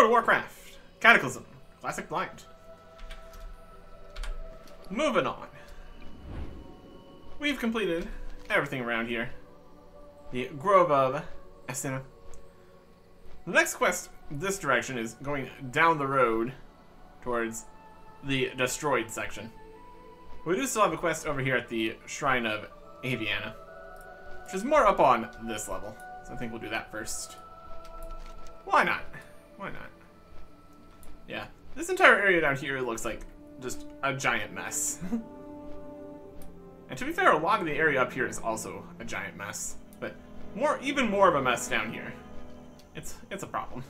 to Warcraft. Cataclysm. Classic blind. Moving on. We've completed everything around here. The Grove of Asina. The next quest this direction is going down the road towards the destroyed section. We do still have a quest over here at the Shrine of Aviana, which is more up on this level. So I think we'll do that first. Why not? Why not? Yeah, this entire area down here looks like just a giant mess. And to be fair, a lot of the area up here is also a giant mess. But even more of a mess down here. It's a problem.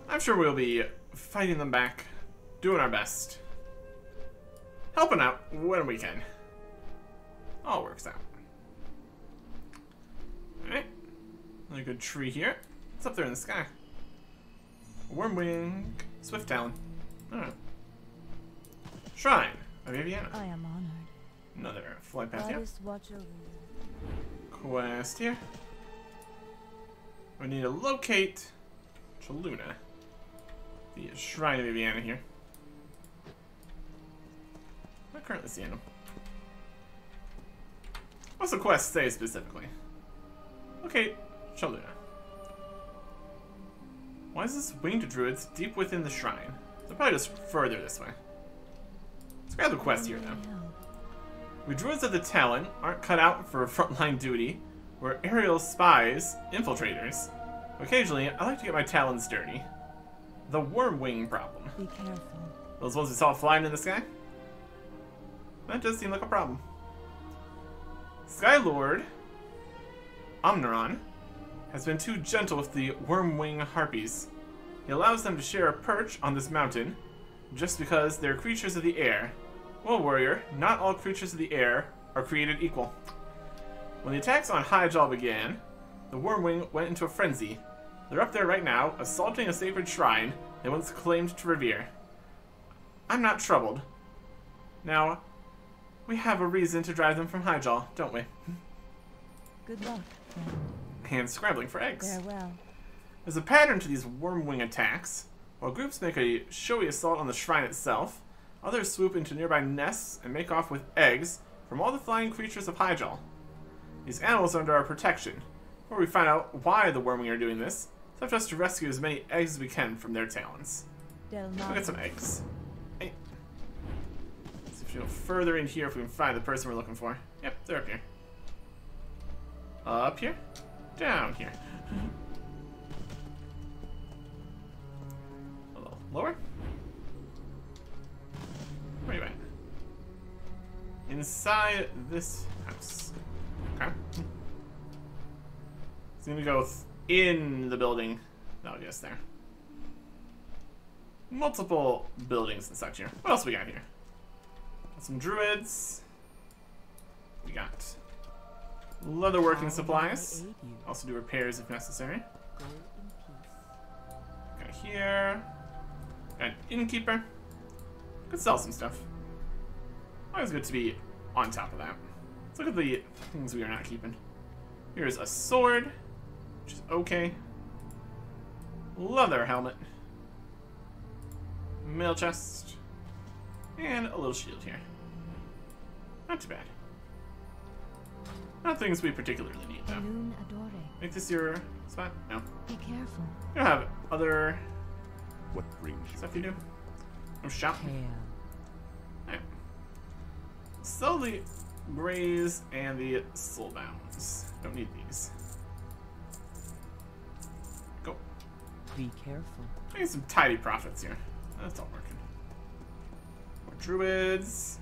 I'm sure we'll be fighting them back, doing our best. Helping out when we can. All works out. Alright. Another good tree here. What's up there in the sky? Wormwing. Swift Talon. Alright. Shrine of Aviana. I am honored. Another flight path here. Watch over you. Quest here. We need to locate Chaluna. The Shrine of Aviana here. I'm not currently seeing them. What's the quest say specifically? Locate Chaluna. Why is this winged druids deep within the shrine? They're probably just further this way. Let's grab the quest here now. We druids of the Talon aren't cut out for frontline duty. We're aerial spies, infiltrators. Occasionally, I like to get my talons dirty. The wormwing problem. Be careful. Those ones we saw flying in the sky? That does seem like a problem. Skylord Omneron has been too gentle with the wormwing harpies. He allows them to share a perch on this mountain just because they're creatures of the air. Well, warrior, not all creatures of the air are created equal. When the attacks on Hyjal began, the Wormwing went into a frenzy. They're up there right now, assaulting a sacred shrine they once claimed to revere. I'm not troubled. Now, we have a reason to drive them from Hyjal, don't we? Good luck, friend. And scrambling for eggs. Farewell. There's a pattern to these Wormwing attacks. While groups make a showy assault on the shrine itself, others swoop into nearby nests and make off with eggs from all the flying creatures of Hyjal. These animals are under our protection. Before we find out why the Wormwing are doing this, it's up to us to rescue as many eggs as we can from their talons. We'll get some eggs. Hey. Let's see if we go further in here if we can find the person we're looking for. Yep, they're up here. Up here? Down here. A little lower? Where are you at? Inside this house. Okay. It's gonna go in the building. That'll get us there. Multiple buildings and such here. What else we got here? Got some druids. We got leatherworking supplies. Also do repairs if necessary. Got here. Got an innkeeper. Could sell some stuff. Always good to be on top of that. Let's look at the things we are not keeping. Here's a sword, which is okay. Leather helmet. Mail chest. And a little shield here. Not too bad. Not things we particularly need, though. Make this your spot? No. Be careful. You don't have other What brings stuff you do? No shop. Hail. Alright. Sell the Graze and the Soulbounds. Don't need these. Go. Be careful. I get some tidy profits here. That's all working. More druids.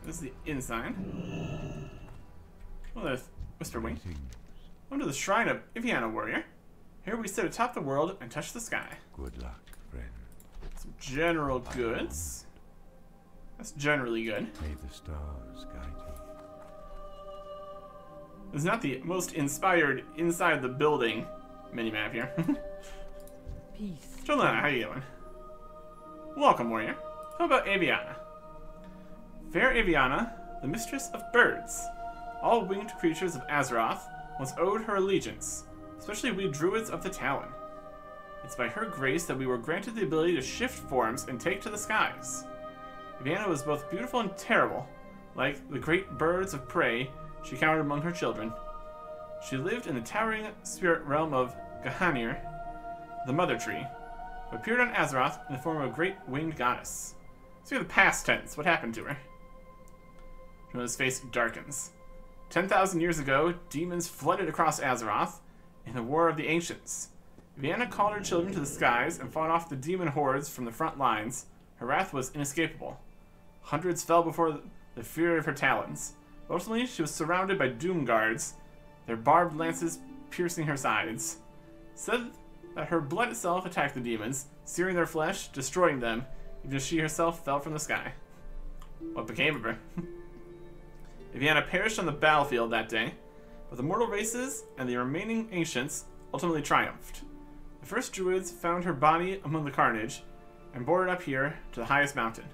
This is the inside. Oh, there's Mr. Wing. Welcome to the Shrine of Aviana, warrior. Here we sit atop the world and touch the sky. Good luck, friend. Some general goods. That's generally good. May the stars guide you. This is not the most inspired inside the building minimap here. Peace. Jolana, how you doing? Welcome, warrior. How about Aviana? Fair Aviana, the mistress of birds. All winged creatures of Azeroth once owed her allegiance, especially we druids of the Talon. It's by her grace that we were granted the ability to shift forms and take to the skies. Aviana was both beautiful and terrible. Like the great birds of prey she counted among her children. She lived in the towering spirit realm of Gahanir, the Mother Tree, who appeared on Azeroth in the form of a great winged goddess. See the past tense. What happened to her? Juno's face darkens. 10,000 years ago, demons flooded across Azeroth in the War of the Ancients. Aviana called her children to the skies and fought off the demon hordes from the front lines. Her wrath was inescapable. Hundreds fell before the fury of her talons. Ultimately, she was surrounded by doom guards, their barbed lances piercing her sides. Said that her blood itself attacked the demons, searing their flesh, destroying them, even as she herself fell from the sky. What became of her? Aviana perished on the battlefield that day, but the mortal races and the remaining ancients ultimately triumphed. The first druids found her body among the carnage and bore it up here to the highest mountain.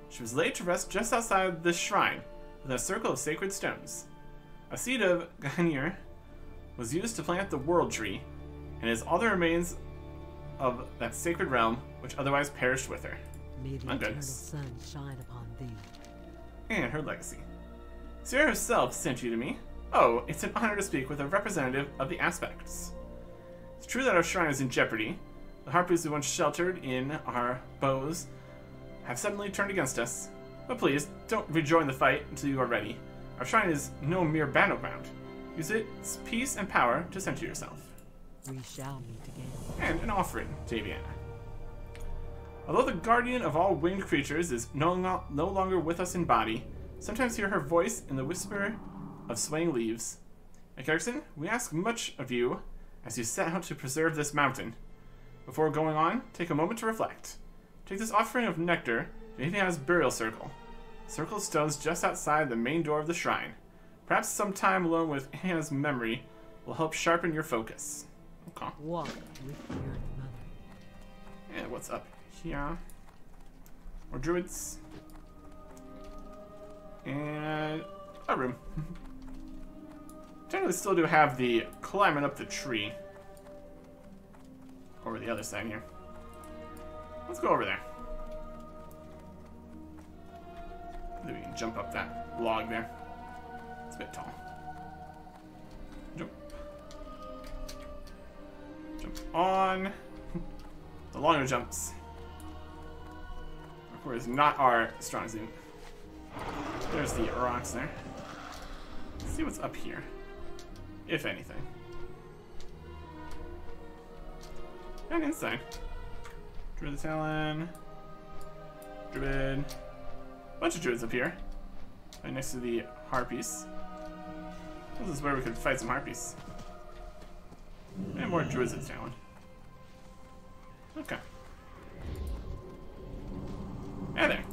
She was laid to rest just outside this shrine, within a circle of sacred stones. A seed of Gahanir was used to plant the World Tree, and is all that remains of that sacred realm which otherwise perished with her. May the My eternal goodness. sun shine upon thee. And her legacy. Sarah herself sent you to me. Oh, it's an honor to speak with a representative of the Aspects. It's true that our shrine is in jeopardy. The harpies we once sheltered in our bows have suddenly turned against us. But please, don't rejoin the fight until you are ready. Our shrine is no mere battleground. Use its peace and power to center yourself. We shall meet again. And an offering to Aviana. Although the guardian of all winged creatures is no longer with us in body, sometimes hear her voice in the whisper of swaying leaves. At Cataclysm, we ask much of you as you set out to preserve this mountain. Before going on, take a moment to reflect. Take this offering of nectar to Aviana's burial circle. The circle of stones just outside the main door of the shrine. Perhaps some time alone with Aviana's memory will help sharpen your focus. Okay. Walk with your mother. And what's up here? More druids. And a room. Technically still do have the climbing up the tree. Over the other side here. Let's go over there. Maybe we can jump up that log there. It's a bit tall. Jump. Jump on. The longer jumps. Of course, not our strong suit. There's the rocks there. Let's see what's up here. If anything. And inside. Druid the Talon. Druid. Bunch of druids up here. Right next to the harpies. This is where we could fight some harpies. And more druids at the Talon. Okay. And there.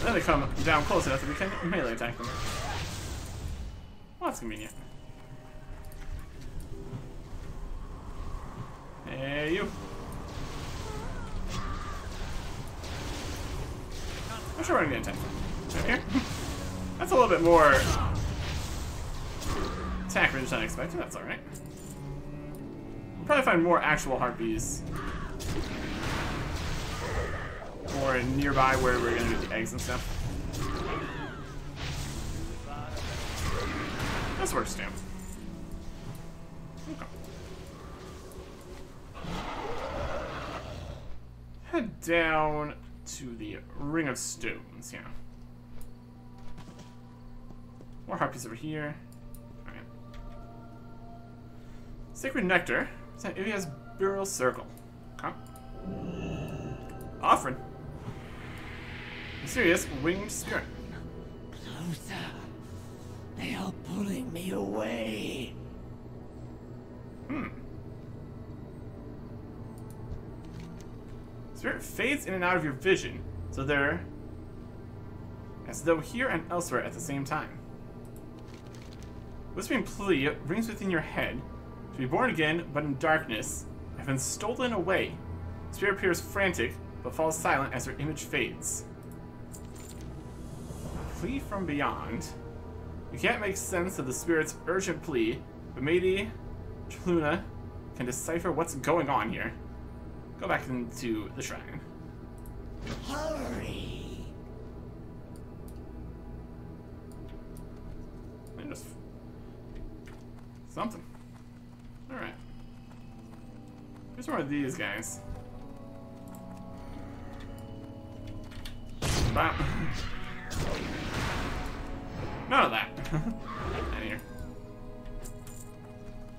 Then they come down close enough that we can melee attack them. Well, that's convenient. Hey, you. I'm sure we're gonna get attacked. Right here. That's a little bit more attack range than I expected. That's alright. We'll probably find more actual harpies. Or nearby where we're gonna do the eggs and stuff. This works too. Okay. Head down to the Ring of Stones, yeah. More harpies over here. Alright. Sacred Nectar. Is that Aviana's burial circle? Okay. Offering. Mysterious winged spirit. Closer. They are pulling me away. Spirit fades in and out of your vision, so they're as though here and elsewhere at the same time. Whispering plea rings within your head. To be born again, but in darkness, have been stolen away. Spirit appears frantic, but falls silent as her image fades. Plea from beyond. You can't make sense of the spirit's urgent plea, but maybe Luna can decipher what's going on here. Go back into the shrine. Hurry! And just something. Alright. Here's more of these guys. Bam. None of that. Out here.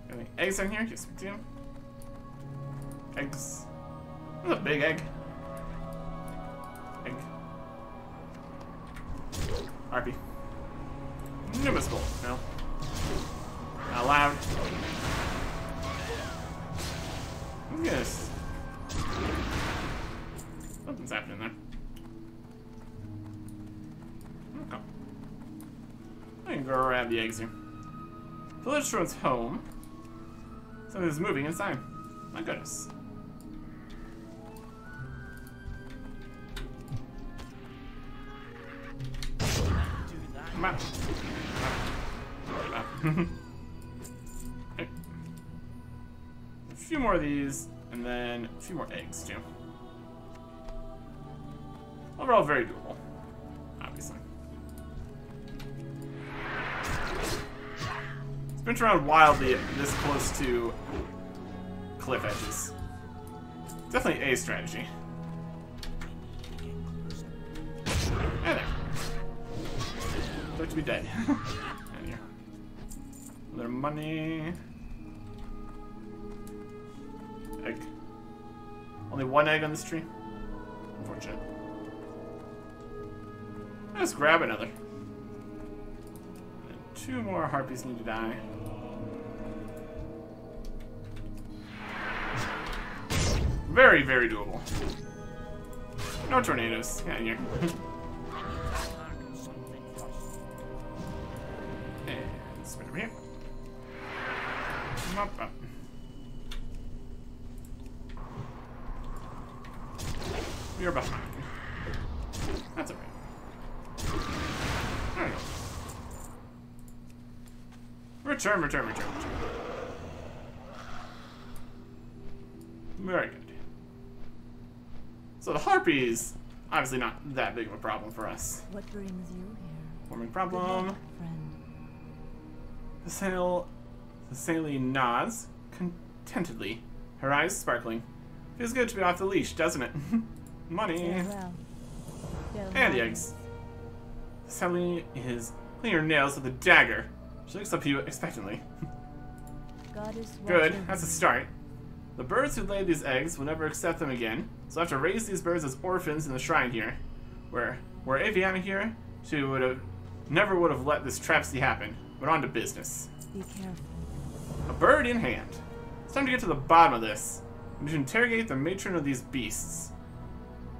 Got any eggs in here? Yes, we do. Eggs. That's a big egg. Egg. RP. Numerous gold. No. Not allowed. Look at this. Something's happening there. Okay. I can go grab the eggs here. Village runs home. Something's moving inside. My goodness. Come on. Okay. A few more of these, and then a few more eggs too. Overall, very doable. Obviously. Sprint around wildly this close to cliff edges. Definitely a strategy. Hey there. Like to be dead. Out here. A little money. Egg. Only one egg on this tree. Unfortunate. Let's grab another. And 2 more harpies need to die. Very, very doable. No tornadoes. Yeah, here. And spin over here. Come up. We are behind. That's alright. There we go. Return. Very good. So the harpies, obviously not that big of a problem for us. What brings you here? Forming Good problem. luck, friend. The saline nods contentedly, her eyes sparkling. Feels good to be off the leash, doesn't it? Money. Farewell. And the eggs. Sally is cleaning her nails with a dagger. She looks up at you expectantly. God is Good, watching. that's a start. The birds who laid these eggs will never accept them again, so I have to raise these birds as orphans in the shrine here. Were Aviana here, she never would have let this travesty happen. But on to business. Be careful. A bird in hand. It's time to get to the bottom of this. We need to interrogate the matron of these beasts.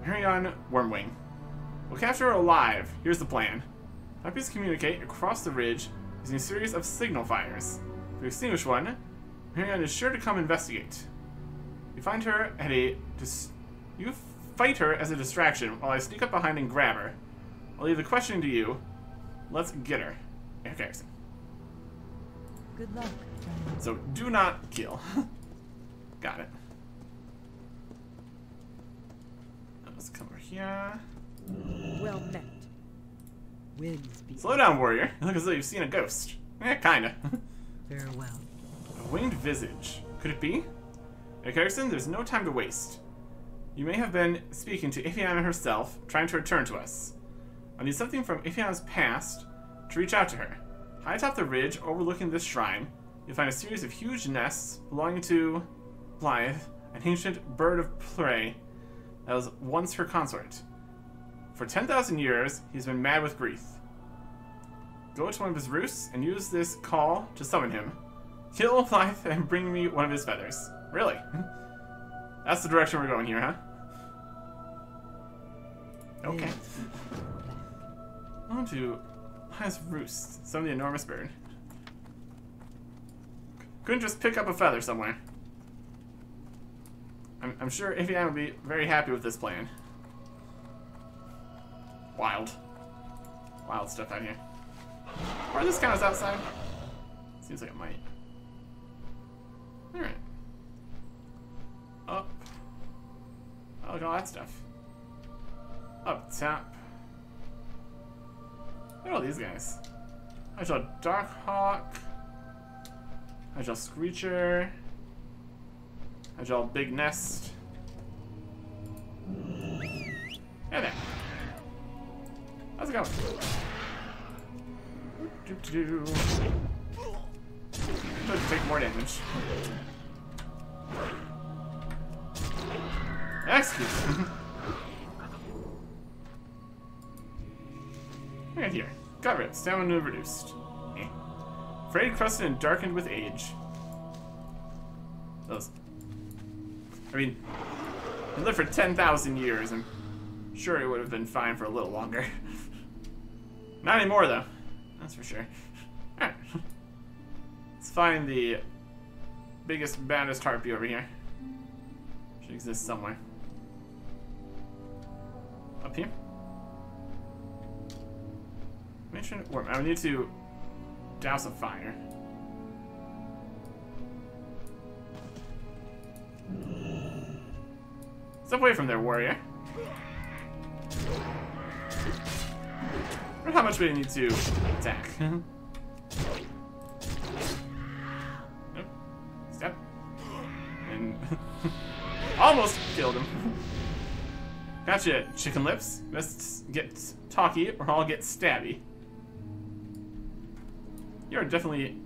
Marion Wormwing. We'll capture her alive. Here's the plan. Harpies communicate across the ridge using a series of signal fires. If we extinguish one, Marion is sure to come investigate. You fight her as a distraction while I sneak up behind and grab her. I'll leave the questioning to you. Let's get her. Okay. Good luck, friend. So do not kill. Got it. Let's come over here. Well met. Winds be Slow down, warrior. You look as though you've seen a ghost. Kinda. farewell. A winged visage. Could it be? At Cataclysm, there's no time to waste. You may have been speaking to Aviana herself, trying to return to us. I need something from Aviana's past to reach out to her. High atop the ridge overlooking this shrine, you'll find a series of huge nests belonging to Blythe, an ancient bird of prey that was once her consort. For 10,000 years, he's been mad with grief. Go to one of his roosts and use this call to summon him. Kill Blythe and bring me one of his feathers. Really? That's the direction we're going here, huh? Okay. On to Blythe's roost. Some of the enormous bird. Couldn't just pick up a feather somewhere. I'm sure Aviana would be very happy with this plan. Wild stuff out here. Or this count as outside? Seems like it might. Alright. Up. Oh, look at all that stuff. Up top. Look at all these guys. I saw Darkhawk. I saw Screecher. I saw Big Nest. Hey there. How's it going? Do-do-do. Let's take more damage. Excuse me. Look at here. Gut rip. Stamina reduced. Eh. Frayed, crusted, and darkened with age. Those. I mean, he lived for 10,000 years. I'm sure it would have been fine for a little longer. Not anymore, though. That's for sure. Alright. Let's find the biggest, baddest harpy over here. Should exist somewhere. Up here? Make sure it works. I need to douse a fire. Step away from there, warrior. I wonder how much we need to attack. Nope. Step. And almost killed him. Gotcha, chicken lips. Let's get talky or I'll get stabby. You're definitely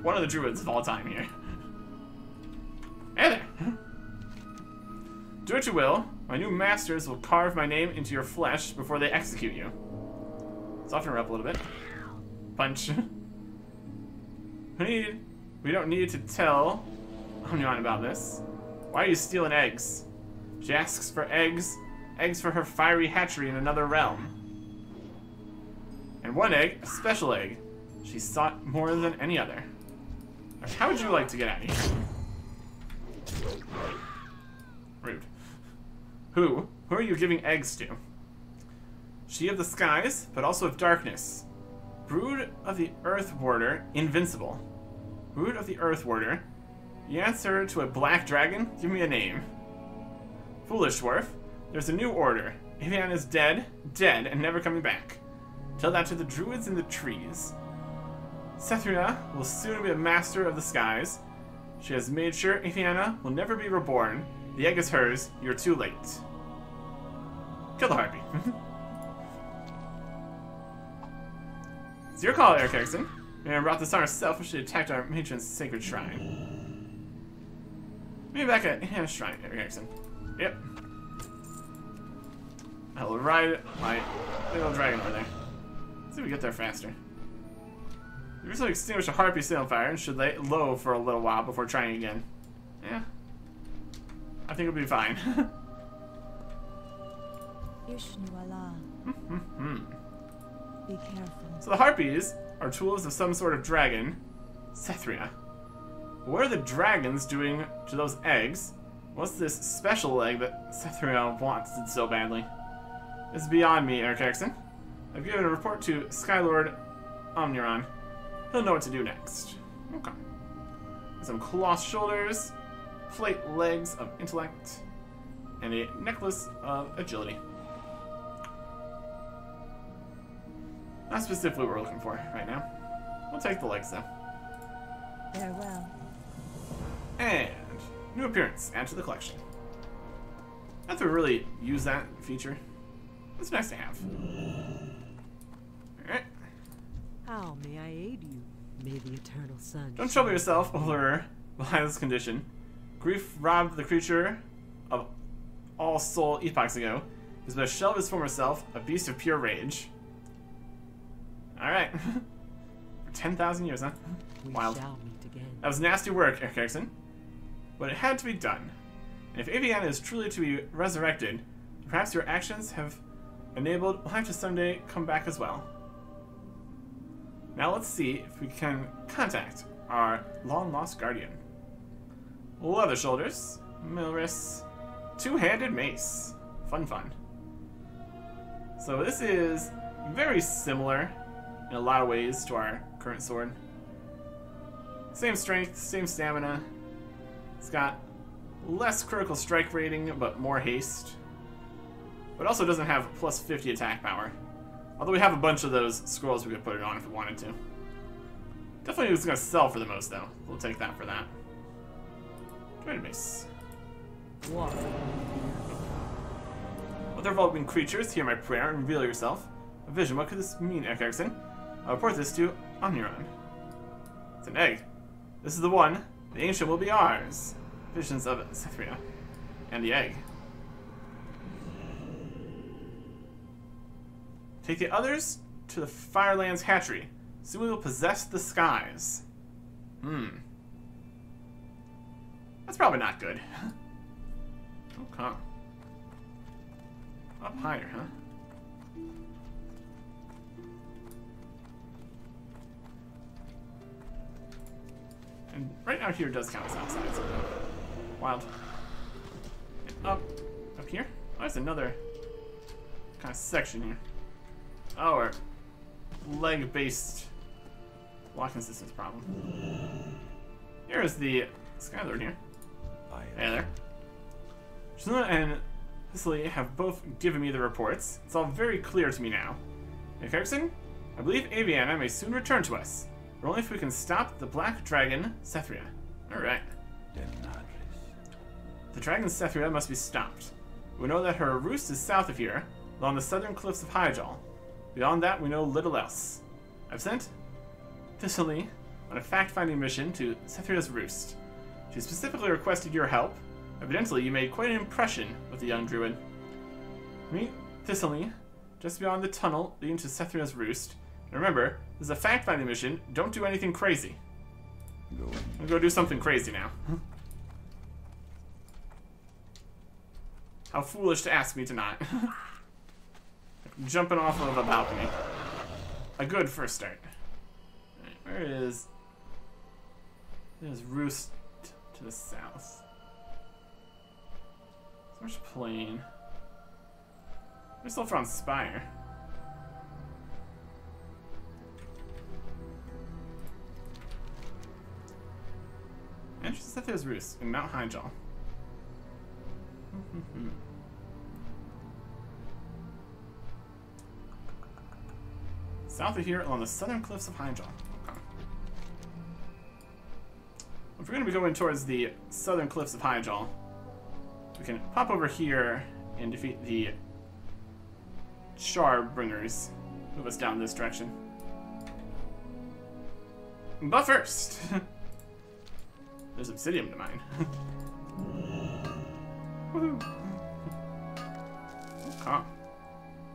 one of the druids of all time here. Hey there! Do what you will. My new masters will carve my name into your flesh before they execute you. Soften her up a little bit. Punch. We don't need to tell Omnion about this. Why are you stealing eggs? She asks for eggs. Eggs for her fiery hatchery in another realm. And one egg, a special egg. She sought more than any other. How would you like to get out of here? Rude. Who are you giving eggs to? She of the skies, but also of darkness. Brood of the Earth Warder, invincible. Brood of the Earth Warder. You answer to a black dragon? Give me a name. Foolish dwarf. There's a new order. Avian is dead, and never coming back. Tell that to the druids in the trees. Sethrina will soon be a master of the skies. She has made sure Aviana will never be reborn. The egg is hers. You're too late. Kill the harpy. It's your call, Eric Erickson. We brought this on ourselves when she attacked our matron's sacred shrine. Maybe back at Hannah's shrine, Eric Erickson. Yep. I will ride my little dragon over there. Let's see if we get there faster. We recently extinguished a harpy still on fire and should lay low for a little while before trying again. Yeah. I think it'll be fine. Ishnuala. Be careful. So the harpies are tools of some sort of dragon, Sethrina. What are the dragons doing to those eggs? What's this special egg that Sethrina wants so badly? This is beyond me, Eric Erickson. I've given a report to Skylord Omniron. He'll know what to do next. Okay. Some cloth shoulders, plate legs of intellect, and a necklace of agility. Not specifically what we're looking for right now. We'll take the legs though. Farewell. And new appearance, add to the collection. Not to really use that feature. It's nice to have. Alright. How may I aid you? May the eternal sun. Don't trouble yourself over Lila's condition. Grief robbed the creature of all soul epochs ago. He was but a shell of his former self, a beast of pure rage. Alright. For 10,000 years, huh? We Wild. shall meet again. That was nasty work, Eric Erickson. But it had to be done. And if Aviana is truly to be resurrected, perhaps your actions have enabled life to someday come back as well. Now let's see if we can contact our long-lost guardian. Leather shoulders, Milris, two-handed mace. Fun, fun. So this is very similar in a lot of ways to our current sword. Same strength, same stamina. It's got less critical strike rating, but more haste. But also doesn't have plus 50 attack power. Although we have a bunch of those scrolls we could put it on if we wanted to. Definitely it's going to sell for the most, though. We'll take that for that. Join base. What? Other evolving creatures, hear my prayer and reveal yourself. A vision, what could this mean, Erickson? I'll report this to Omniron. It's an egg. This is the one. The ancient will be ours. Visions of Cythria. And the egg. Take the others to the Firelands hatchery. Soon we will possess the skies. That's probably not good. Okay. Up higher, huh? And right now here does count as outside, so wild. And up here? Oh, there's another kind of section here. Oh, our leg-based walking distance problem. Here is the Skylord here. Hey there. Shazuna and Cicely have both given me the reports. It's all very clear to me now. And Erickson, I believe Aviana may soon return to us. But only if we can stop the Black Dragon, Cythria. Alright. The Dragon Cythria must be stopped. We know that her roost is south of here, along the southern cliffs of Hyjal. Beyond that, we know little else. I've sent Cicely on a fact-finding mission to Cythria's roost. She specifically requested your help. Evidently, you made quite an impression with the young druid. Meet Cicely just beyond the tunnel leading to Cythria's roost. And remember, this is a fact-finding mission. Don't do anything crazy. I'm gonna go do something crazy now. How foolish to ask me to not. Jumping off of a balcony. A good first start. Right, where is... There's roost to the south. So much plain. We're still from Spire. Entrance to Cythria's roost in Mount Hyjal. South of here, along the southern cliffs of Hyjal. Okay. If we're going to be going towards the southern cliffs of Hyjal, we can pop over here and defeat the Charbringers. Move us down this direction. But first, there's obsidian to mine. Woohoo! Okay. Got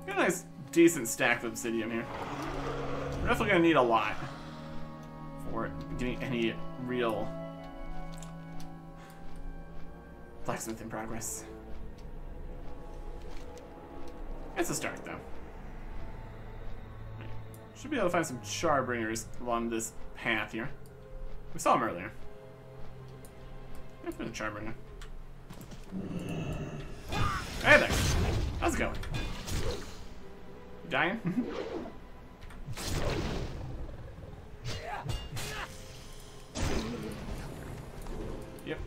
a nice, decent stack of obsidian here. We're definitely gonna need a lot for getting any real blacksmith in progress. It's a start, though. Should be able to find some Charbringers along this path here. We saw them earlier. There's a Charbringer. Hey there! How's it going? You dying? Yep.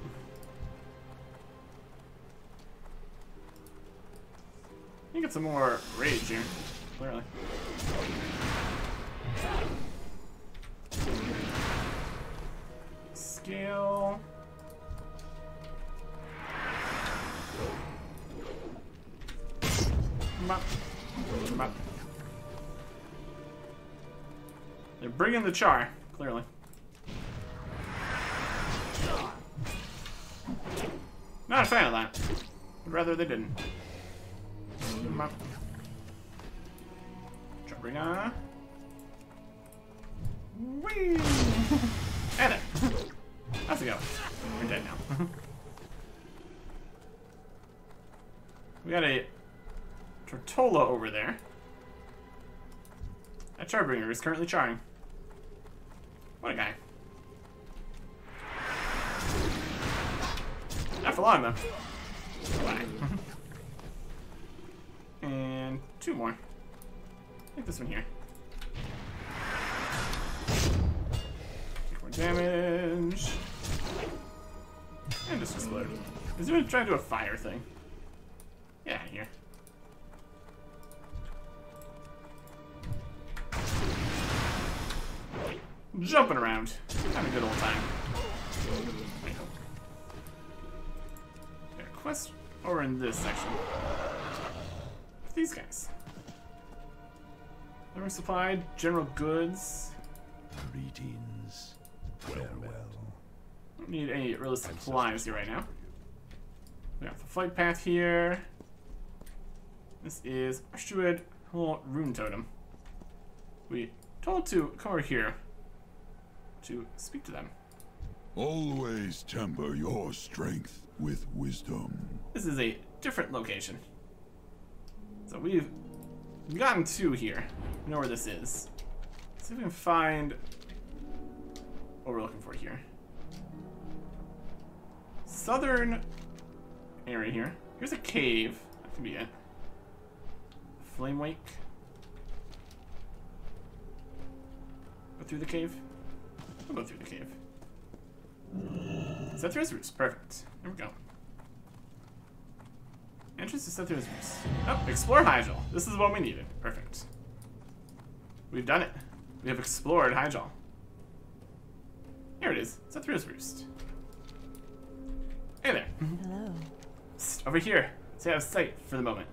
You get some more rage here, clearly. Scale. They're bringing the char, clearly. Not a fan of that. Would rather they didn't. Charbringer. Whee! Hey there. How's it going? You're dead now. We got a Tortola over there. That Charbringer is currently charring. What a guy. Not for long, though. Bye. And two more. I think this one here. I think we're damage. And just explode. Is he trying to do a fire thing? Yeah, here. Jumping around. Having a good old time. Okay, quest over in this section. These guys. Living supply, general goods. Greetings. Farewell. Don't need any real supplies here right now. We got the flight path here. This is Ashtuid Rune Totem. We told to come over here to speak to them. Always temper your strength with wisdom. This is a different location. So we've gotten to here. We know where this is. Let's see if we can find what we're looking for here. Southern area here. Here's a cave. That could be it. Flame Wake. Go through the cave. We'll go through the cave. Sethra's Roost. Perfect. There we go. Entrance to Sethra's Roost. Oh, explore Hyjal. This is what we needed. Perfect. We've done it. We have explored Hyjal. Here it is. Sethra's Roost. Hey there. Hello. Psst, over here. Stay out of sight for the moment.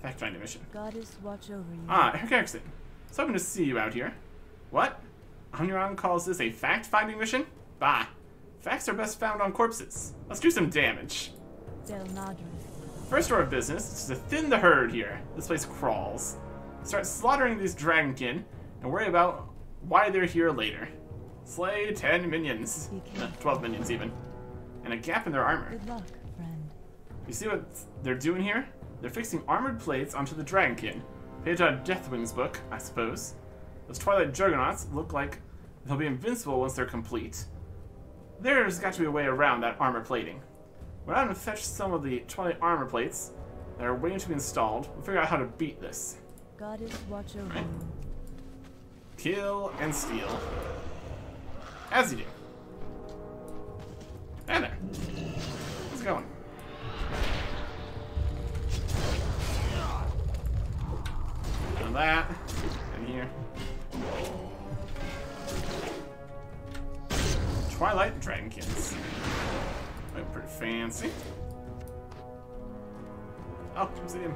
Fact-finding mission. Goddess, watch over you. Ah, Eric Erickson. It's hoping to see you out here. What? Omniron calls this a fact-finding mission? Bah. Facts are best found on corpses. Let's do some damage. Del Nadris. First order of business is to thin the herd here. This place crawls. Start slaughtering these dragonkin and worry about why they're here later. Slay 10 minions. 12 minions even. And a gap in their armor. Good luck, friend. You see what they're doing here? They're fixing armored plates onto the dragonkin. Page out of Deathwing's book, I suppose. Those Twilight Juggernauts look like they'll be invincible once they're complete. There's got to be a way around that armor plating. When I'm gonna fetch some of the Twilight armor plates that are waiting to be installed, we'll figure out how to beat this. Goddess, watch over Right. you. Kill and steal. As you do. And there. How's it going? And that. And here. Twilight Dragonkins. Oh, pretty fancy. Oh, see him.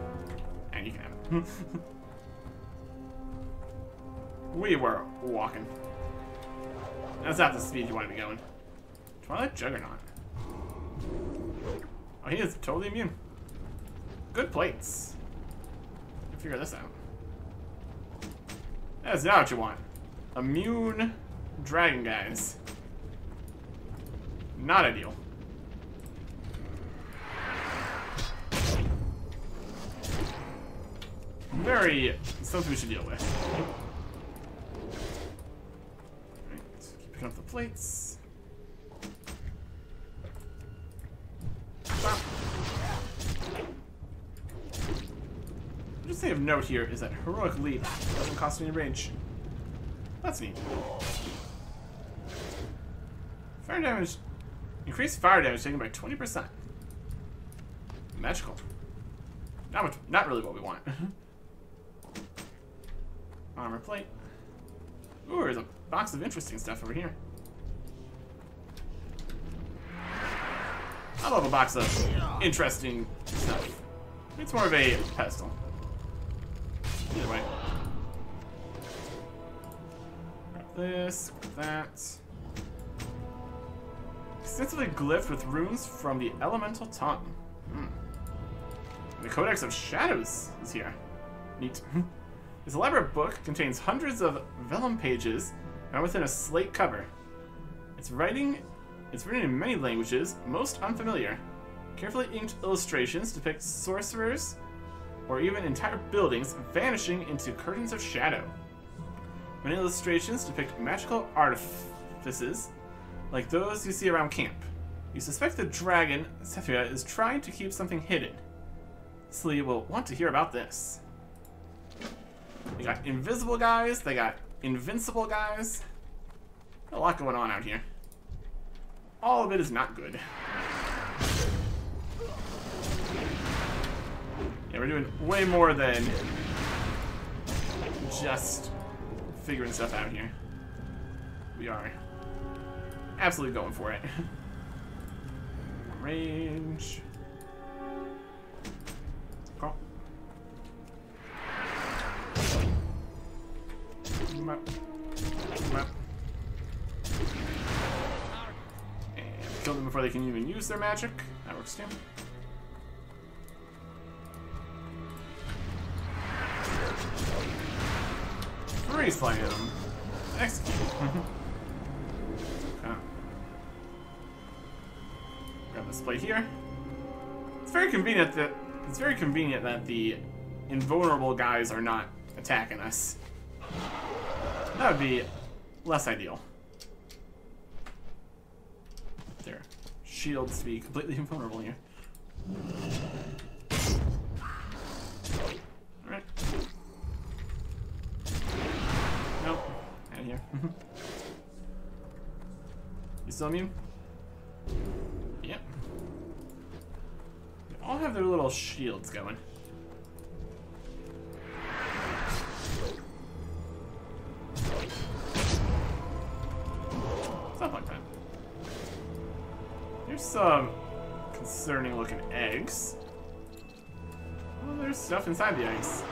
And you can have it. We were walking. That's not the speed you want to be going. Twilight Juggernaut. Oh, he is totally immune. Good plates. Figure this out. That's not what you want. Immune dragon guys. Not ideal. Very something we should deal with. Alright, keep picking up the plates. Stop. Just say of note here is that heroic leap doesn't cost me any rage. That's neat. Fire damage. Increased fire damage taken by 20%. Magical. Not really what we want. Armor plate. Ooh, there's a box of interesting stuff over here. I love a box of interesting stuff. It's more of a pedestal. Either way. Grab this, grab that. Extensively glyphed with runes from the elemental tongue. The Codex of Shadows is here. Neat. This elaborate book contains hundreds of vellum pages and within a slate cover. It's written in many languages, most unfamiliar. Carefully inked illustrations depict sorcerers or even entire buildings vanishing into curtains of shadow. Many illustrations depict magical artifices like those you see around camp. You suspect the dragon, Sethria, is trying to keep something hidden. Slee will want to hear about this. They got invisible guys, they got invincible guys. A lot going on out here. All of it is not good. Yeah, we're doing way more than just figuring stuff out here. We are absolutely going for it. Range. Oh. Map. Map. And kill them before they can even use their magic. That works too. Freeze flying at them. Execute. Okay. Grab this plate here. It's very convenient that the invulnerable guys are not attacking us. That would be less ideal. Their shields to be completely invulnerable here. Alright. Nope. Out of here. You still immune? Yep. They all have their little shields going. Stuff like that. Here's some concerning looking eggs. Oh, there's stuff inside the eggs.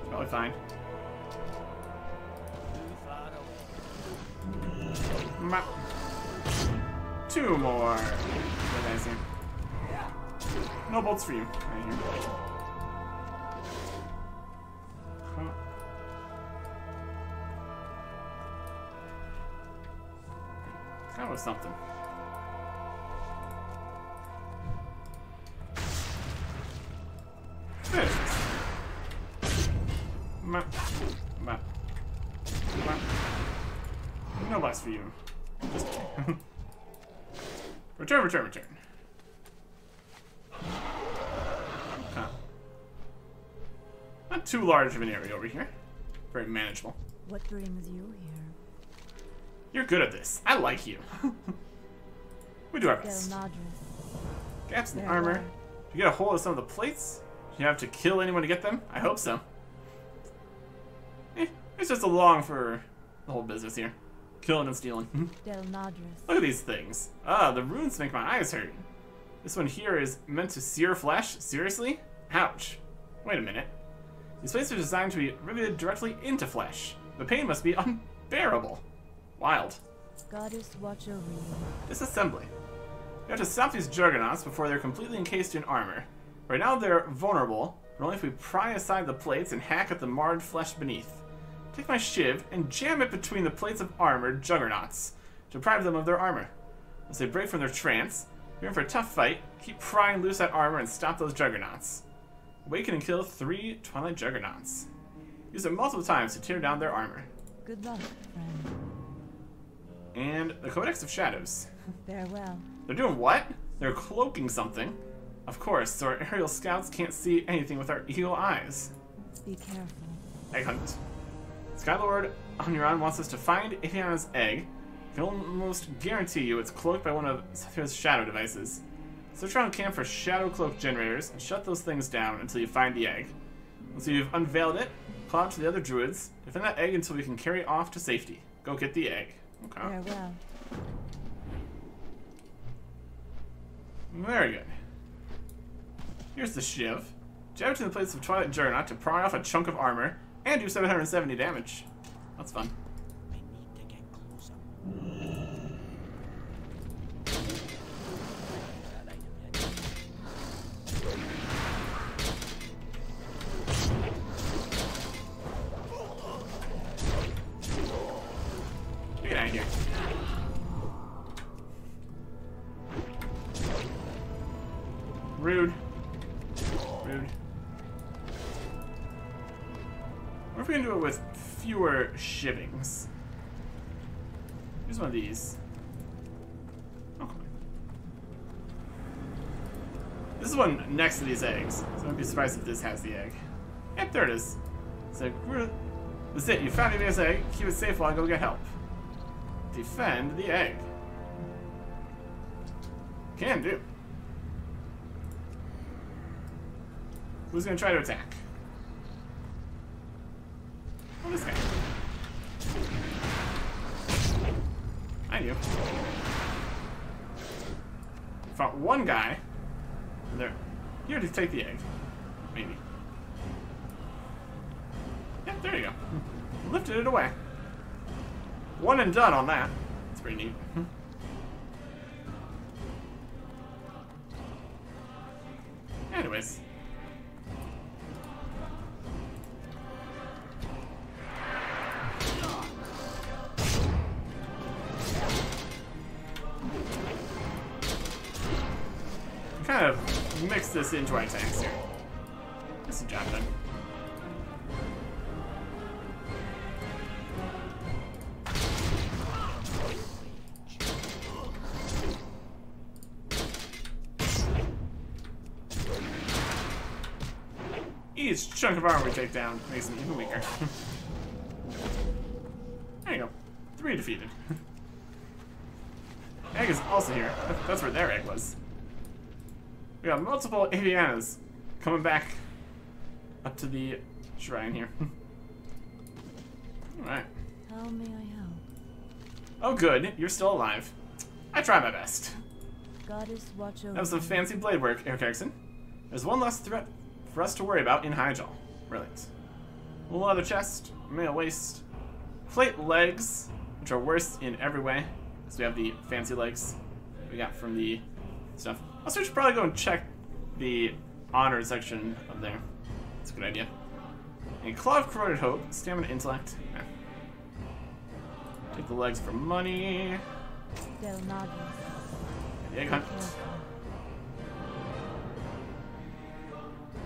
Probably fine. Map. Two more. What guys here? No bolts for you. Right here. Huh. That was something. Finish this. Map. Map. Map. No box for you. Just return, return, return. Okay. Not too large of an area over here. Very manageable. What brings you here? You're good at this. I like you. We do our Del best. Nadris. Gaps in There armor. are. Did you get a hold of some of the plates? Do you have to kill anyone to get them? I hope so. It's just along for the whole business here. Killing and stealing. Del Nadris. Look at these things. Ah, the runes make my eyes hurt. This one here is meant to sear flesh? Seriously? Ouch. Wait a minute. These plates are designed to be riveted directly into flesh. The pain must be unbearable. Wild. Goddess, watch over you. Disassembly. You have to stop these juggernauts before they're completely encased in armor. Right now they're vulnerable, but only if we pry aside the plates and hack at the marred flesh beneath. Take my shiv and jam it between the plates of armored juggernauts. Deprive them of their armor. Once they break from their trance, you're in for a tough fight. Keep prying loose that armor and stop those juggernauts. Awaken and kill 3 Twilight Juggernauts. Use it multiple times to tear down their armor. Good luck, friend. And the Codex of Shadows. Farewell. They're doing what? They're cloaking something. Of course, so our aerial scouts can't see anything with our eagle eyes. Be careful. Egg hunt. Skylord Oniron wants us to find Aviana's egg. I can almost guarantee you it's cloaked by one of Saphira's shadow devices. Search around camp for shadow cloak generators and shut those things down until you find the egg. Once you've unveiled it, call out to the other druids. Defend that egg until we can carry it off to safety. Go get the egg. Okay. Farewell. Very good. Here's the shiv. Jab it to the plates of Twilight Juggernaut to pry off a chunk of armor and do 770 damage. That's fun. Get out of here. Rude. Rude. What if we can do it with fewer shivings? Here's one of these. Okay. This is one next to these eggs, so I'd be surprised if this has the egg. Yep, there it is. So This is it. You found Avian's egg. Keep it safe while I go get help. Defend the egg. Can do. Who's gonna try to attack? Oh, this guy. I knew. Fought one guy. And they're here to take the egg. Maybe. Yeah, there you go. Lifted it away. One and done on that. That's pretty neat. Anyways. Kind of mix this into our attacks here. That's a job done. Each chunk of armor we take down makes them even weaker. There you go. 3 defeated. Egg is also here. That's where their egg was. We got multiple Avianas coming back up to the shrine here. Alright. How may I help? Oh good, you're still alive. I try my best. Goddess watch over That was some fancy blade work, Eric Erickson. There's one less threat for us to worry about in Hyjal. Brilliant. Little leather chest, male waist, plate legs, which are worse in every way. So we have the fancy legs we got from the stuff. Also, we should probably go and check the honor section of there. That's a good idea. And Claw of Corroded Hope, Stamina, Intellect. Yeah. Take the legs for money. Del Madres. The egg hunt.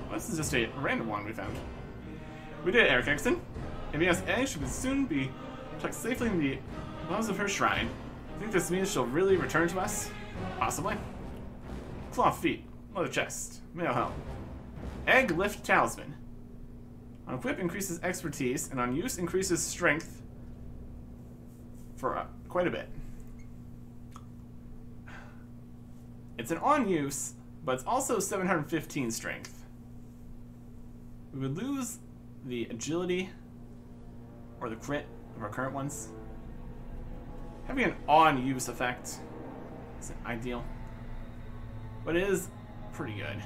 Well, this is just a random one we found. We did it, Eric Exton. Aviana's egg should soon be tucked safely in the bottoms of her shrine. I think this means she'll really return to us? Possibly. Claw feet, leather chest, male helm. Egg lift talisman. On equip increases expertise, and on use increases strength for quite a bit. It's an on use, but it's also 715 strength. We would lose the agility or the crit of our current ones. Having an on use effect isn't ideal, but it is pretty good.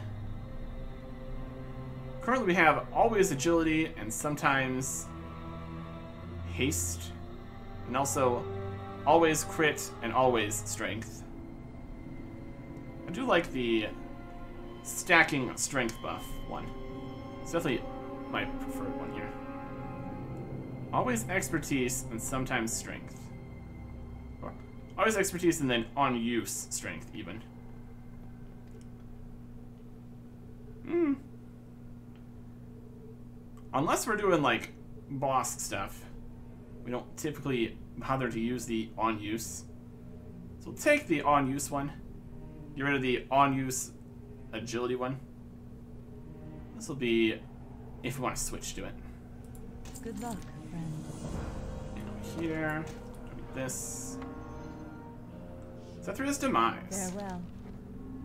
Currently we have always agility and sometimes haste, and also always crit and always strength. I do like the stacking strength buff one. It's definitely my preferred one here. Always expertise and sometimes strength. Or always expertise and then on use strength even. Unless we're doing like boss stuff, we don't typically bother to use the on use. So we'll take the on use one. Get rid of the on use agility one. This will be if we want to switch to it. Good luck, friend. And over here, this. Sethria's demise. Farewell.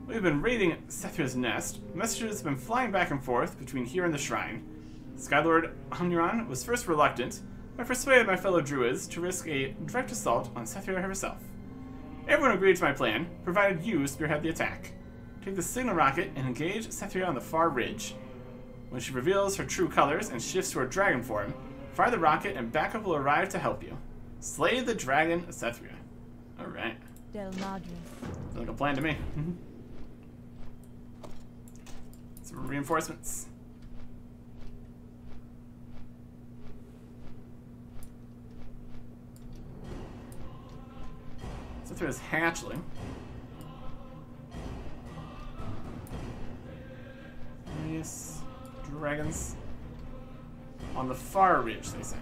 We've been raiding Sethria's nest. Messages have been flying back and forth between here and the shrine. Skylord Omniron was first reluctant, but persuaded my fellow druids to risk a direct assault on Sethria herself. Everyone agreed to my plan, provided you spearhead the attack. Take the signal rocket and engage Sethria on the far ridge. When she reveals her true colors and shifts to her dragon form, fire the rocket and backup will arrive to help you. Slay the dragon Sethria. Alright. Del Madres. Sounds like a plan to me. Some reinforcements. Sethria's hatchling. Yes. Dragons. On the far ridge, they say.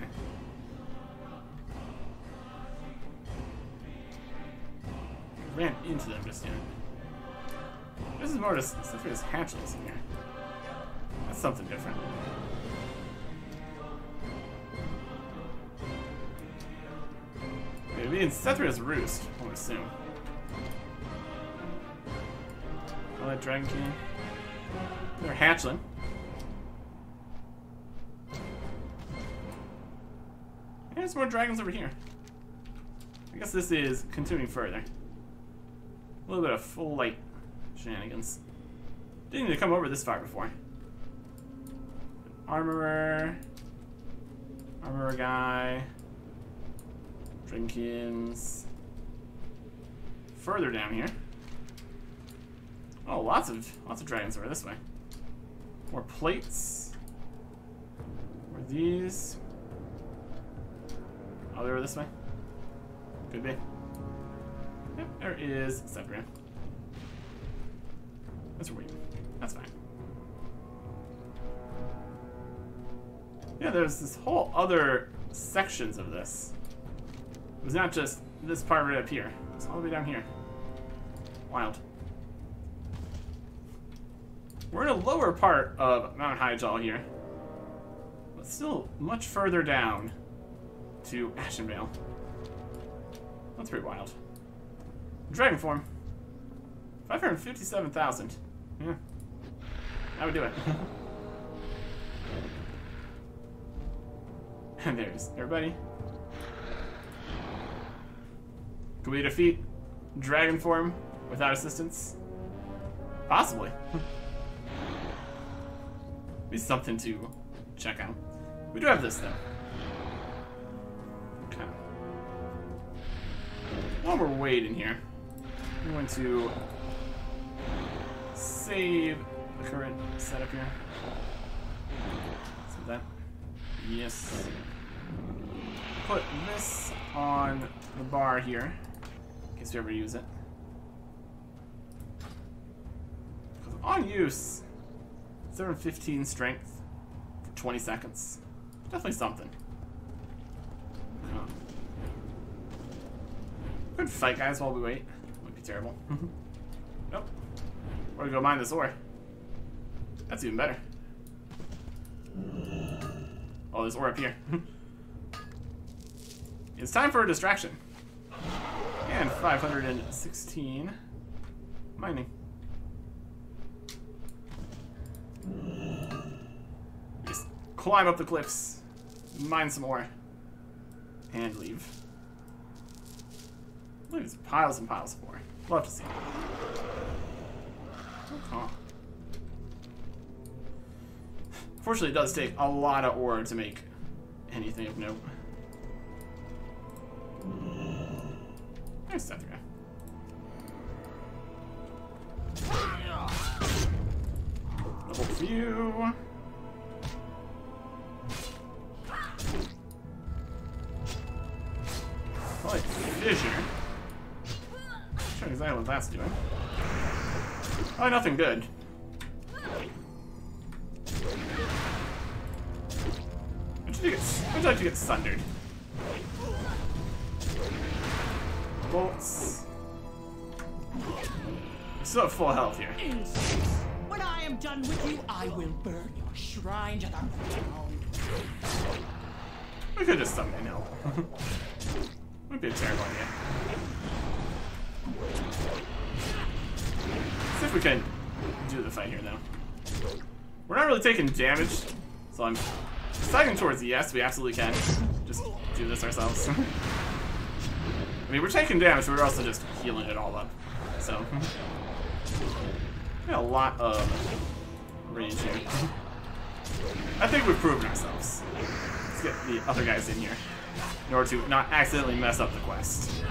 Ran into them just yet. This is more just Sethria's hatchlings in here. That's something different. be in Sethra's roost, I would assume. Oh, that Dragon King. They're hatchling. And there's more dragons over here. I guess this is continuing further. A little bit of full light shenanigans. Didn't need to come over this far before. Armorer. Armorer guy. Drinkins. Further down here. Oh, lots of dragons over this way. More plates. Where are these? Oh, they were this way? Could be. Yep, there is Sethra. That's weird. That's fine. Yeah, there's this whole other sections of this. It was not just this part right up here. It's all the way down here. Wild. We're in a lower part of Mount Highjaw here. But still much further down to Ashenvale. That's pretty wild. Dragon form. 557,000. Yeah. I would do it. And there's everybody. Could we defeat dragon form without assistance? Possibly. Be something to check out. We do have this though. Okay. While we're waiting here, I'm going to save the current setup here. Save that. Yes. Put this on the bar here, in case we ever use it. Because on use, 715 strength for 20 seconds. Definitely something. Oh. Good fight, guys, while we wait. Wouldn't be terrible. Nope. Or to go mine this ore. That's even better. Oh, there's ore up here. It's time for a distraction. And 516 mining. Just climb up the cliffs, mine some ore, and leave. Look, there's piles and piles of ore. Love to see it. Okay. Fortunately, it does take a lot of ore to make anything of note. There's Sethra. Level for you. Like fissure. Not sure exactly what that's doing. Probably nothing good. I'd like to get sundered. Bolts. We still have full health here. When I am done with you, I will burn your shrine to the ground. We could just summon an elf. Would be a terrible idea. See if we can do the fight here, though. We're not really taking damage, so I'm deciding towards yes, we absolutely can. Just do this ourselves. I mean, we're taking damage, but we're also just healing it all up. So, we got a lot of range here. I think we've proven ourselves. Let's get the other guys in here in order to not accidentally mess up the quest.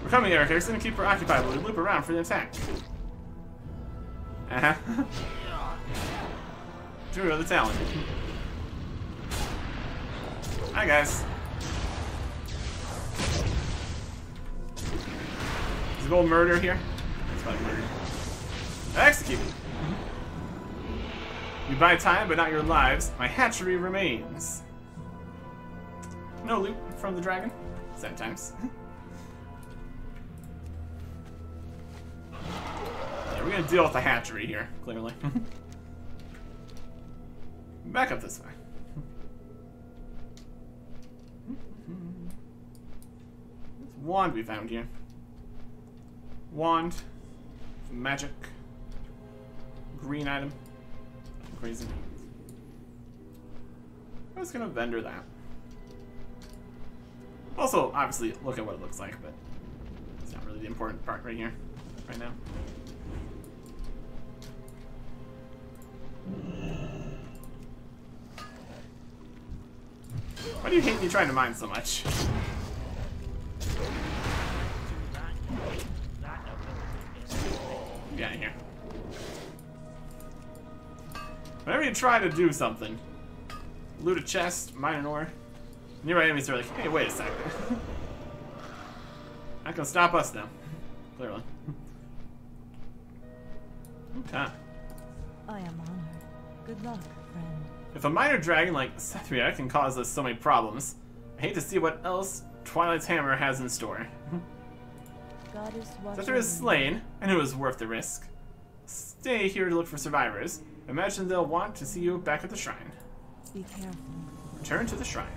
We're coming, Eric. Eric's gonna keep her occupied while we loop around for the attack. Two other talent. Hi, guys. Is a gold murder here? It's about murder. Execute. You buy time, but not your lives. My hatchery remains. No loot from the dragon. Sad times. Yeah, we're gonna deal with the hatchery here, clearly. Back up this way. It's wand we found here. Wand. Magic. Green item. Crazy. I'm just gonna vendor that. Also, obviously, look at what it looks like, but it's not really the important part right here, right now. Why do you hate me trying to mine so much? Get out of here. Whenever you try to do something, loot a chest, mine an ore, nearby enemies are like, hey, wait a second. Not gonna stop us now. Clearly. Okay. I am honored. Good luck, friend. If a minor dragon like Sethria can cause us so many problems, I hate to see what else Twilight's Hammer has in store. Goddess watch Sethria is slain, and it was worth the risk. Stay here to look for survivors. Imagine they'll want to see you back at the shrine. Be careful. Return to the shrine.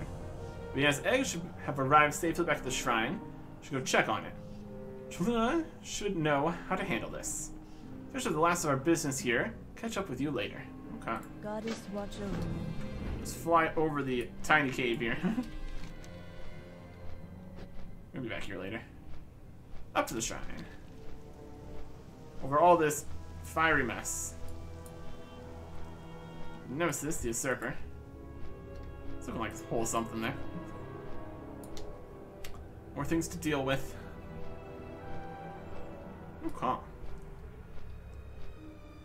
Viana's eggs should have arrived safely back at the shrine. Should go check on it. Cholula should know how to handle this. Those are the last of our business here. Catch up with you later. Okay. Goddess watch over you. Let's fly over the tiny cave here. We'll be back here later. Up to the shrine. Over all this fiery mess. Nemesis, the usurper. It's looking like a whole something there. More things to deal with. Okay.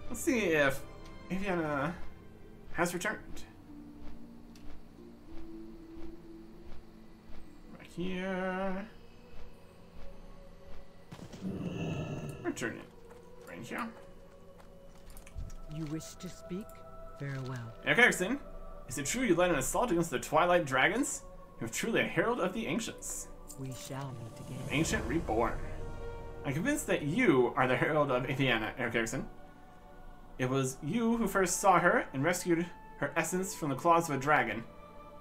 Let's see if Aviana has returned. Right here. Return it. Right here. You wish to speak? Farewell. Cataclysm, is it true you led an assault against the Twilight Dragons? You're truly a herald of the ancients. We shall meet again. Ancient reborn. I'm convinced that you are the herald of Aviana, Cataclysm. It was you who first saw her and rescued her essence from the claws of a dragon.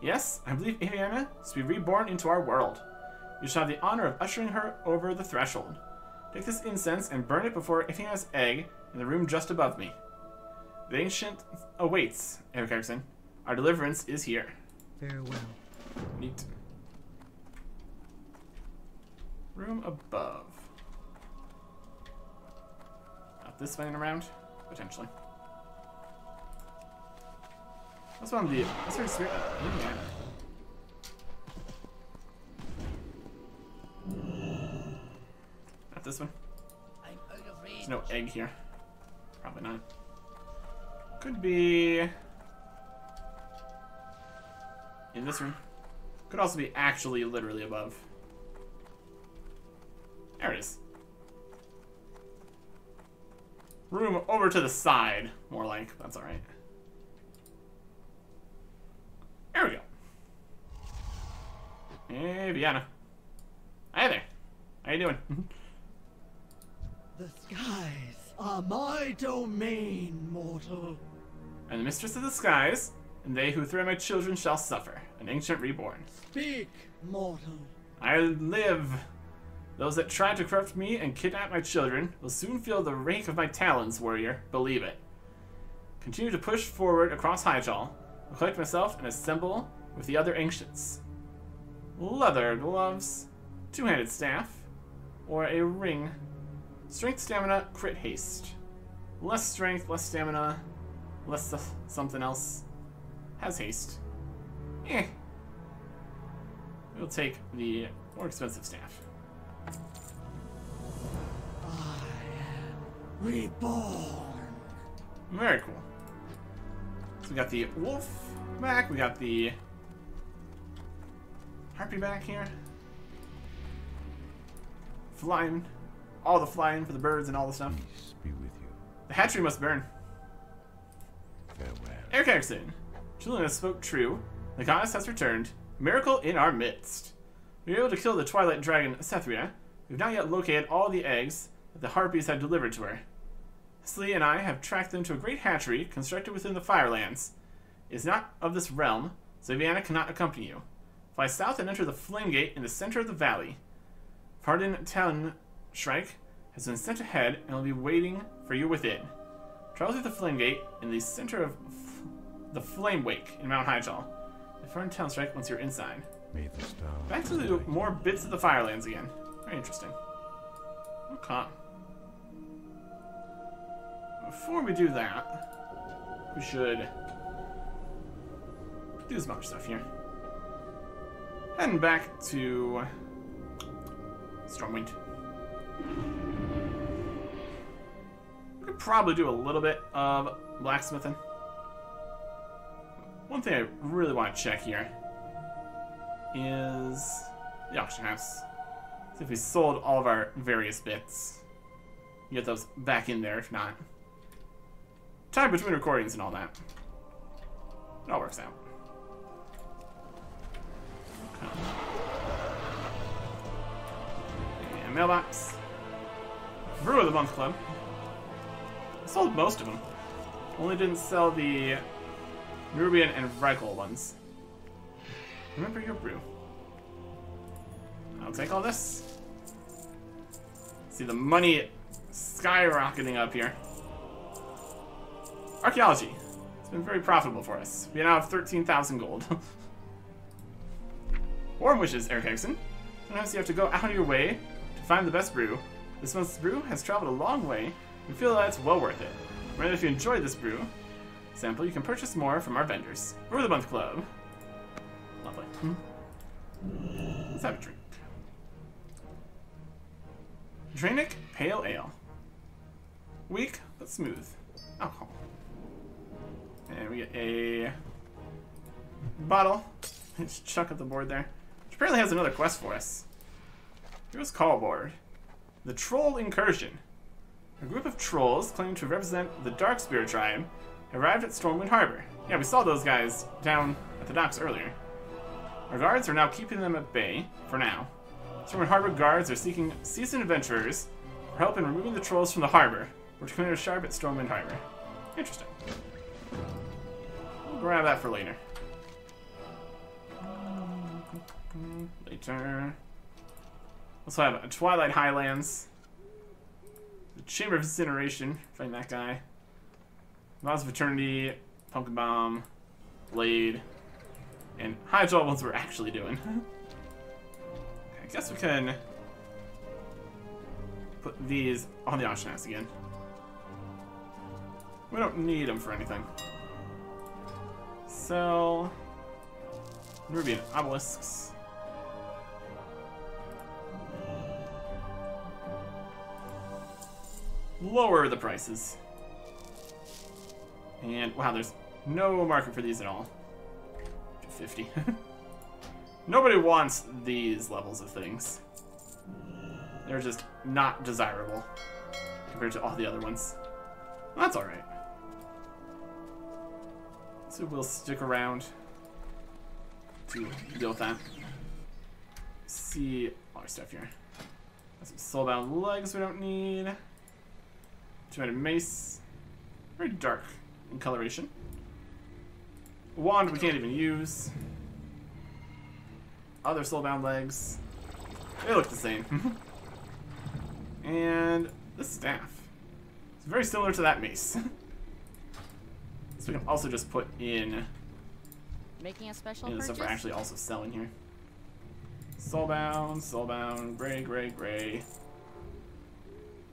Yes, I believe Aviana is to be reborn into our world. You shall have the honor of ushering her over the threshold. Take this incense and burn it before Aviana's egg in the room just above me. The ancient awaits, Cataclysm. Our deliverance is here. Farewell. Neat. Room above. Not this way around? Potentially. What's one of the... What's her spirit? Not this one. There's no egg here. Probably not. Could be... in this room. Could also be actually literally above. There it is. Room over to the side, more like. That's alright. There we go. Hey, Aviana. Hi there. How you doing? The skies are my domain, mortal. I'm the mistress of the skies, and they who threaten my children shall suffer. An ancient reborn. Speak, mortal. I live. Those that try to corrupt me and kidnap my children will soon feel the rake of my talons, warrior. Believe it. Continue to push forward across Hyjal. I'll collect myself and assemble with the other ancients. Leather gloves, two-handed staff, or a ring. Strength, stamina, crit, haste. Less strength, less stamina, less something else. Has haste. We'll take the more expensive staff. I am reborn. Very cool. So we got the wolf back, we got the harpy back here. Flying. All the flying for the birds and all the stuff. Peace be with you. The hatchery must burn. Farewell. Ericson. Juliana spoke true. The goddess has returned. Miracle in our midst. We were able to kill the Twilight Dragon Sethria. We've not yet located all the eggs that the harpies had delivered to her. Slee and I have tracked them to a great hatchery constructed within the Firelands. It is not of this realm, so Aviana cannot accompany you. Fly south and enter the Flame Gate in the center of the valley. Farden Talon Shrike has been sent ahead and will be waiting for you within. Travel through the Flame Gate in the center of the Flame Wake in Mount Hyjal. The Farden Talon Strike once you're inside. May the stars Back to the more bits of the Firelands again. Very interesting. Okay. Before we do that, we should do some other stuff here. Heading back to Stormwind. We could probably do a little bit of blacksmithing. One thing I really want to check here is the auction house. See if we sold all of our various bits. Get those back in there, if not. Time between recordings and all that. It all works out. Okay. And mailbox. Brew of the Month Club. I sold most of them. Only didn't sell the Nubian and Vrykul ones. Remember your brew. I'll take all this. See the money skyrocketing up here. Archaeology. It's been very profitable for us. We now have 13,000 gold. Warm wishes, Eric Erickson. Sometimes you have to go out of your way to find the best brew. This month's brew has traveled a long way and feel that it's well worth it. Remember, if you enjoyed this brew sample, you can purchase more from our vendors. Brew of the Month Club. Lovely. Let's have a drink. Drainic Pale Ale. Weak but smooth. Alcohol. And we get a bottle. Just chuck at the board there. Which apparently has another quest for us. Here's call board. The Troll Incursion. A group of trolls claiming to represent the Darkspirit tribe arrived at Stormwind Harbor. Yeah, we saw those guys down at the docks earlier. Our guards are now keeping them at bay for now. Stormwind Harbor guards are seeking seasoned adventurers for help in removing the trolls from the harbor, or to commit a sharp at Stormwind Harbor. Interesting. We'll grab that for later. Later. Also have a Twilight Highlands. The Chamber of Incineration, fighting that guy. Vows of Eternity, Pumpkin Bomb, Blade, and Hyjal ones we're actually doing. Okay, I guess we can put these on the auction house again. We don't need them for anything. Sell Rubian Obelisks. Lower the prices. And wow, there's no market for these at all. 50. Nobody wants these levels of things. They're just not desirable compared to all the other ones. Well, that's alright. So we'll stick around to deal with that. See all our stuff here. Some soulbound legs we don't need. 200 mace. Very dark in coloration. Wand we can't even use. Other soulbound legs. They look the same. And this staff. It's very similar to that mace. So we can also just put in Making a special the purchase? stuff we're actually also selling here. Soulbound, soulbound, gray, gray, gray.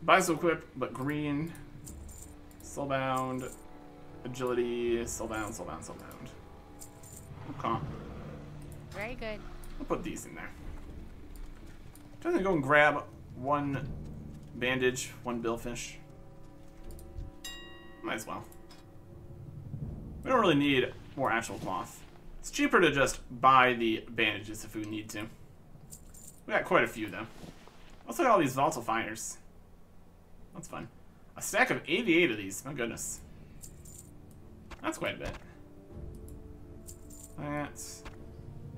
Biso equip, but green. Soulbound, agility, soulbound, soulbound, soulbound. Okay. Very good. I'll put these in there. I'm gonna go and grab one bandage, one billfish. Might as well. We don't really need more actual cloth. It's cheaper to just buy the bandages if we need to. We got quite a few though. Also got all these volatile fires. That's fun. A stack of 88 of these. My goodness. That's quite a bit. That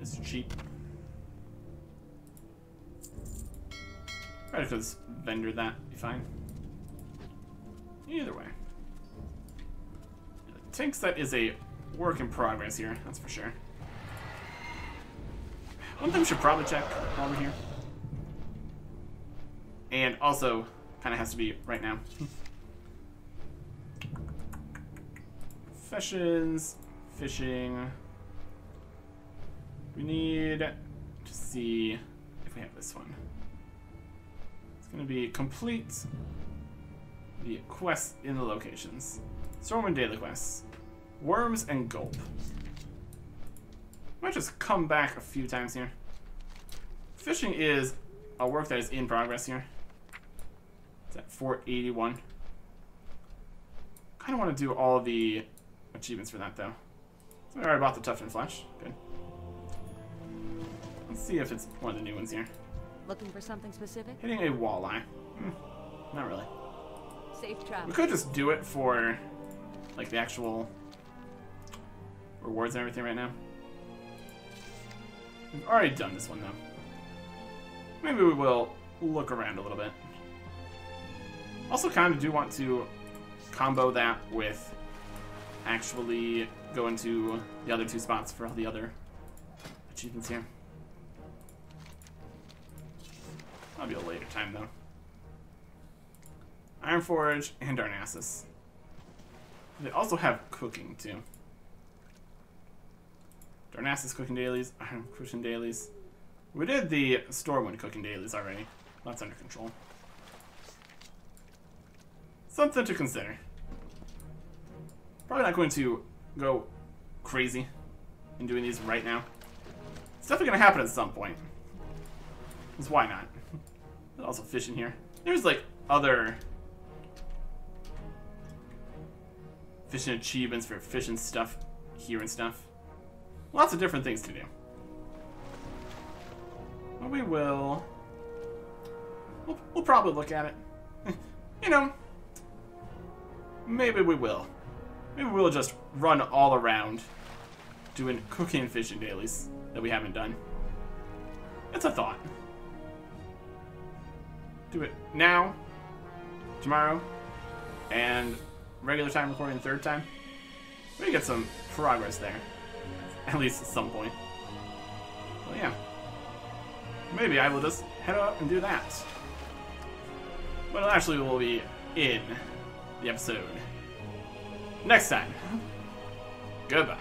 is cheap. Probably because vendor that be fine. Either way. The tank set is a work in progress here, that's for sure. One thing we should probably check while we're here. And also, kind of has to be right now. Professions, fishing. We need to see if we have this one. It's going to be complete the quests in the locations. Stormwind daily quests. Worms and Gulp. Might just come back a few times here. Fishing is a work that is in progress here. It's at 481. Kind of want to do all the achievements for that though. So I already bought the Tough and Flesh. Good. Let's see if it's one of the new ones here. Looking for something specific? Hitting a walleye. Not really. Safe travel. We could just do it for like the actual rewards and everything right now. We've already done this one though. Maybe we will look around a little bit. Also kind of do want to combo that with actually going to the other 2 spots for all the other achievements here. That'll be a later time though. Ironforge and Darnassus. They also have cooking too. Darnassus cooking dailies, Iron cooking dailies. We did the Stormwind cooking dailies already. That's under control. Something to consider. Probably not going to go crazy in doing these right now. It's definitely going to happen at some point. Because why not? There's also fishing here. There's like other fishing achievements for fishing stuff here and stuff. Lots of different things to do. Well, we will... We'll probably look at it. You know, maybe we will. Maybe we'll just run all around doing cooking and fishing dailies that we haven't done. It's a thought. Do it now, tomorrow, and regular time recording the 3rd time. We get some progress there. At least at some point. Well, yeah. Maybe I will just head out and do that. But actually will be in the episode next time. Goodbye.